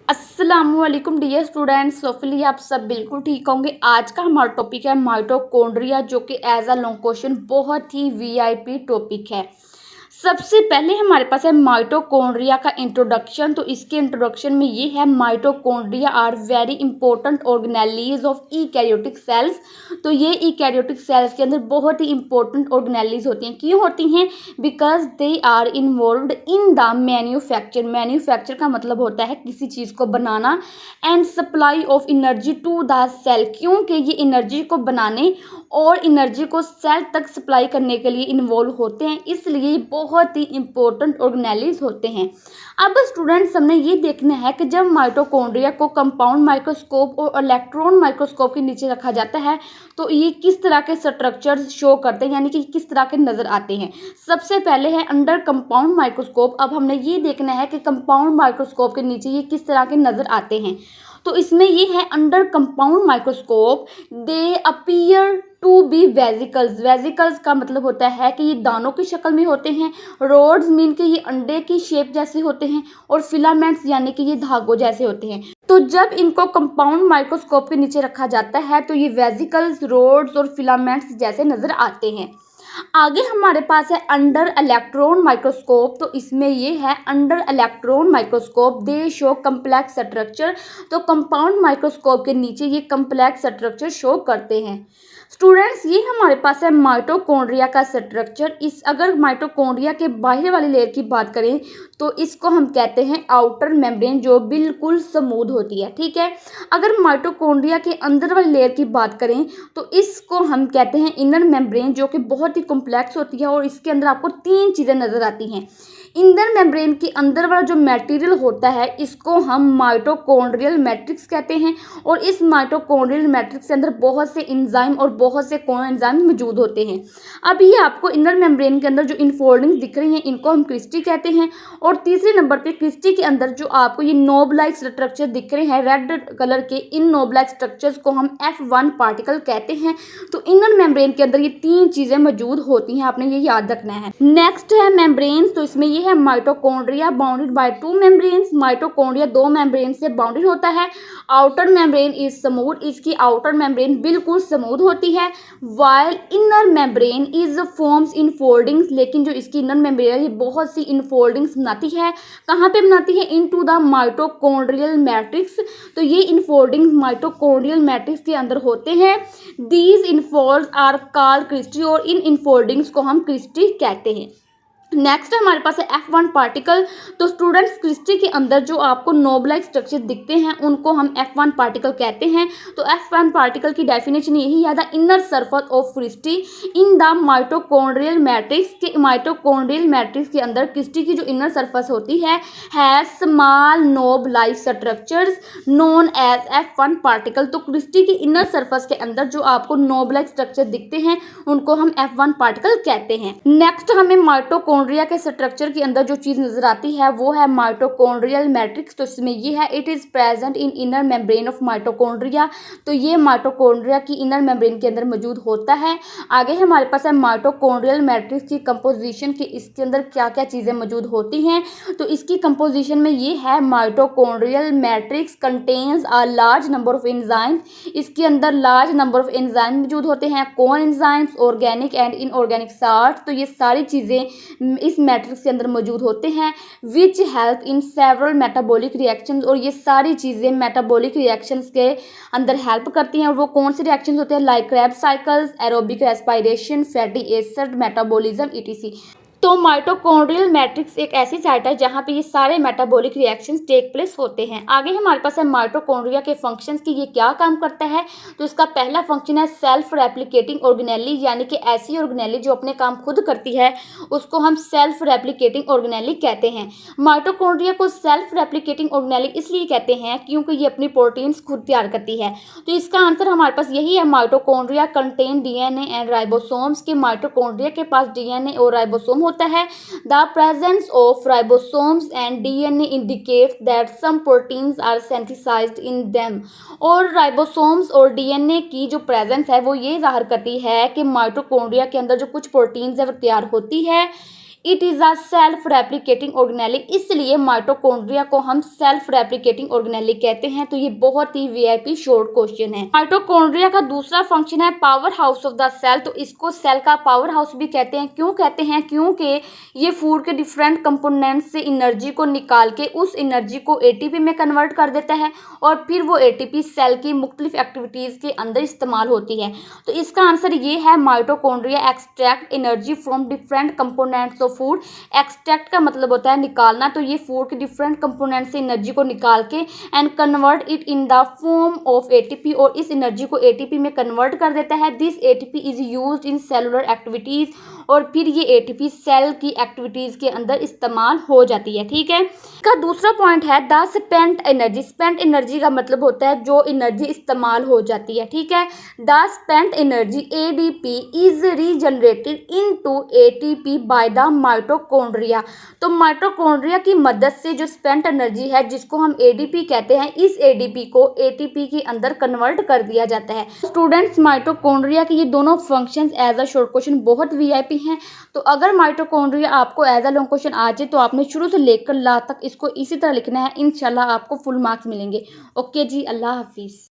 अस्सलामुअलैकुम dear students, सोफिली आप सब बिल्कुल ठीक होंगे। आज का हमारा टॉपिक है माइटोकॉन्ड्रिया, जो कि एज अ लॉन्ग क्वेश्चन बहुत ही वीआईपी टॉपिक है। सबसे पहले हमारे पास है माइटोकॉन्ड्रिया का इंट्रोडक्शन। तो इसके इंट्रोडक्शन में ये है, mitochondria are very important organelles of eukaryotic cells. तो ये ईकैरियोटिक सेल्स के अंदर बहुत ही इंपॉर्टेंट ऑर्गेनेलीज होती हैं। क्यों होती हैं? Because they are involved in the manufacture. Manufacture का मतलब होता है किसी चीज़ को बनाना, and supply of energy to the cell, क्योंकि ये एनर्जी को बनाने और एनर्जी को सेल तक सप्लाई करने के लिए इन्वॉल्व होते हैं, इसलिए बहुत ही इंपॉर्टेंट ऑर्गेनेलीज होते हैं। अब स्टूडेंट्स, हमने ये देखना है कि जब माइटोकॉन्ड्रिया को कंपाउंड माइक्रोस्कोप और इलेक्ट्रॉन माइक्रोस्कोप के नीचे रखा जाता है तो ये किस तरह के स्ट्रक्चर्स शो करते हैं, यानी कि किस तरह के नजर आते हैं। सबसे पहले है अंडर कंपाउंड माइक्रोस्कोप। अब हमने ये देखना है कि कंपाउंड माइक्रोस्कोप के नीचे ये किस तरह के नजर आते हैं। तो इसमें ये है under compound microscope they appear to be vesicles. Vesicles का मतलब होता है कि ये दानों की शक्ल में होते हैं, रोड्स मीन के ये अंडे की शेप जैसे होते हैं, और फिलामेंट्स यानी कि ये धागों जैसे होते हैं। तो जब इनको कंपाउंड माइक्रोस्कोप के नीचे रखा जाता है तो ये वेजिकल्स, रोड्स और फिलामेंट्स जैसे नजर आते हैं। आगे हमारे पास है अंडर इलेक्ट्रॉन माइक्रोस्कोप। तो इसमें ये है अंडर इलेक्ट्रॉन माइक्रोस्कोप दे शो कम्प्लेक्स स्ट्रक्चर। तो कंपाउंड माइक्रोस्कोप के नीचे ये कम्प्लेक्स स्ट्रक्चर शो करते हैं। स्टूडेंट्स, ये हमारे पास है माइटोकॉन्ड्रिया का स्ट्रक्चर। इस अगर माइटोकॉन्ड्रिया के बाहर वाली लेयर की बात करें तो इसको हम कहते हैं आउटर मेम्ब्रेन, जो बिल्कुल स्मूथ होती है। ठीक है। अगर माइटोकॉन्ड्रिया के अंदर वाली लेयर की बात करें तो इसको हम कहते हैं इनर मेम्ब्रेन, जो कि बहुत ही कॉम्प्लेक्स होती है और इसके अंदर आपको तीन चीज़ें नजर आती हैं। इनर मेम्ब्रेन के अंदर वाला जो मटेरियल होता है इसको हम माइटोकॉन्ड्रियल मैट्रिक्स कहते हैं, और इस माइटोकॉन्ड्रियल मैट्रिक्स के अंदर बहुत से एंजाइम और बहुत से कोएंजाइम मौजूद होते हैं। अब ये आपको इनर मेम्ब्रेन के अंदर जो इनफोल्डिंग दिख रही हैं इनको हम क्रिस्टी कहते हैं, और तीसरे नंबर पे क्रिस्टी के अंदर जो आपको ये नोब लाइक स्ट्रक्चर दिख रहे हैं रेड कलर के, इन नोब लाइक स्ट्रक्चर्स को हम F1 पार्टिकल कहते हैं। तो इनर मेम्ब्रेन के अंदर ये तीन चीजें मौजूद होती हैं, आपने ये याद रखना है। नेक्स्ट है मेम्ब्रेन। तो इसमें ये है mitochondria bounded by two membranes. Mitochondria दो मेम्ब्रेन से बाउंडेड होता है। आउटर मेम्ब्रेन इज स्मूथ, इसकी आउटर मेम्ब्रेन बिल्कुल स्मूथ होती है, while inner membrane is forms infoldings. लेकिन जो इसकी इनर मेम्ब्रेन है ये बहुत सी इनफोल्डिंग्स बनाती है। कहाँ पे बनाती है? Into the mitochondrial matrix. तो ये इनफोल्डिंग्स माइटोकॉन्ड्रियल मैट्रिक्स के अंदर होते हैं। दीज इनफोल्ड्स आर कॉल्ड क्रिस्टी, और इन इनफोल्डिंग्स को हम क्रिस्टी कहते हैं। नेक्स्ट हमारे पास है F1 पार्टिकल। तो स्टूडेंट्स, क्रिस्टी के अंदर जो आपको नोब लाइक स्ट्रक्चर दिखते हैं उनको हम F1 पार्टिकल कहते हैं। तो F1 पार्टिकल की डेफिनेशन यही है, the inner surface of cristae in the mitochondrial matrix. के माइटोकॉन्ड्रियल मैट्रिक्स के अंदर क्रिस्टी की जो इनर सरफेस होती है small knob like structures known as F1 particle. तो क्रिस्टी की इनर सरफेस के अंदर जो आपको नोब लाइक स्ट्रक्चर दिखते हैं उनको हम F1 पार्टिकल कहते हैं। नेक्स्ट हमें माइटोकॉन्ड्रिया के स्ट्रक्चर के अंदर जो चीज नजर आती है वो है माइटोकॉन्ड्रियल मैट्रिक्स। तो इसमें ये है, it is present in inner membrane of mitochondria. तो ये माइटोकॉन्ड्रिया की इनर मेम्ब्रेन के अंदर मौजूद होता है। आगे हमारे पास है माइटोकॉन्ड्रियल मैट्रिक्स की कंपोजिशन की, इसके अंदर क्या क्या चीजें मौजूद होती हैं। तो इसकी कंपोजिशन में ये है, mitochondrial matrix contains a large number of enzymes. इसके अंदर लार्ज नंबर ऑफ एंजाइम मौजूद होते हैं, coenzymes, organic and inorganic salt. तो ये सारी चीजें इस मैट्रिक्स के अंदर मौजूद होते हैं, which help in several metabolic reactions. और ये सारी चीज़ें मेटाबॉलिक रिएक्शंस के अंदर हेल्प करती हैं। और वो कौन से रिएक्शंस होते हैं? Like Krebs cycles, aerobic respiration, fatty acid metabolism, etc. तो माइटोकॉन्ड्रियल मैट्रिक्स एक ऐसी साइट है जहाँ पे ये सारे मेटाबॉलिक रिएक्शंस टेक प्लेस होते हैं। आगे हमारे पास है माइटोकॉन्ड्रिया के फंक्शंस की, ये क्या काम करता है। तो इसका पहला फंक्शन है सेल्फ रेप्लिकेटिंग ऑर्गेनेली, यानी कि ऐसी ऑर्गेनेली जो अपने काम खुद करती है उसको हम सेल्फ रेप्लिकेटिंग ऑर्गेनेली कहते हैं। माइटोकॉन्ड्रिया को सेल्फ रेप्लिकेटिंग ऑर्गेनेली इसलिए कहते हैं क्योंकि ये अपनी प्रोटीन्स खुद तैयार करती है। तो इसका आंसर हमारे पास यही है, mitochondria contain DNA and ribosomes. के माइटोकॉन्ड्रिया के पास डीएनए और राइबोसोम होता है। The presence of ribosomes and DNA indicates that some proteins are synthesized in them. और राइबोसोम्स और डीएनए की जो प्रेजेंस है वो ये जाहिर करती है कि माइटोकॉन्ड्रिया के अंदर जो कुछ प्रोटीन्स है वो तैयार होती है। It is a self replicating organelle, इसलिए माइटोकॉन्ड्रिया को हम सेल्फ रेप्लिकेटिंग ऑर्गेनेली कहते हैं। तो ये बहुत ही वीआईपी शॉर्ट क्वेश्चन है। माइटोकॉन्ड्रिया का दूसरा फंक्शन है power house of the cell. तो इसको सेल का पावर हाउस भी कहते हैं। क्यों कहते हैं? क्योंकि ये फूड के डिफरेंट कंपोनेंट से एनर्जी को निकाल के उस एनर्जी को एटीपी में कन्वर्ट कर देता है और फिर वो एटीपी सेल की मुख्तलिफ एक्टिविटीज़ के अंदर इस्तेमाल होती है। तो इसका आंसर ये है, mitochondria extract energy from different components of food. Extract का मतलब होता है निकालना, तो ये फूड के डिफरेंट कंपोनेंट से एनर्जी को निकाल के and convert it in the form of ATP, और इस एनर्जी को एटीपी में कन्वर्ट कर देता है। This ATP is used in cellular activities, और फिर ये एटीपी सेल की एक्टिविटीज़ के अंदर इस्तेमाल हो जाती है। ठीक है। इसका दूसरा पॉइंट है the spent energy. Spent energy का मतलब होता है जो एनर्जी इस्तेमाल हो जाती है। ठीक है। The spent energy ADP is regenerated into ATP by the mitochondria. तो माइटोकॉन्ड्रिया की मदद से जो स्पेंट एनर्जी है, जिसको हम एडीपी कहते हैं, इस एडीपी को एटीपी के अंदर कन्वर्ट कर दिया जाता है। स्टूडेंट्स, माइटोकॉन्ड्रिया के ये दोनों functions as a short question बहुत वीआईपी हैं। तो अगर माइटोकॉन्ड्रिया आपको एज अ लॉन्ग क्वेश्चन आ जाए तो आपने शुरू से लेकर लास्ट तक इसको इसी तरह लिखना है। इंशाल्लाह आपको फुल मार्क्स मिलेंगे। ओके जी, अल्लाह हाफिज़।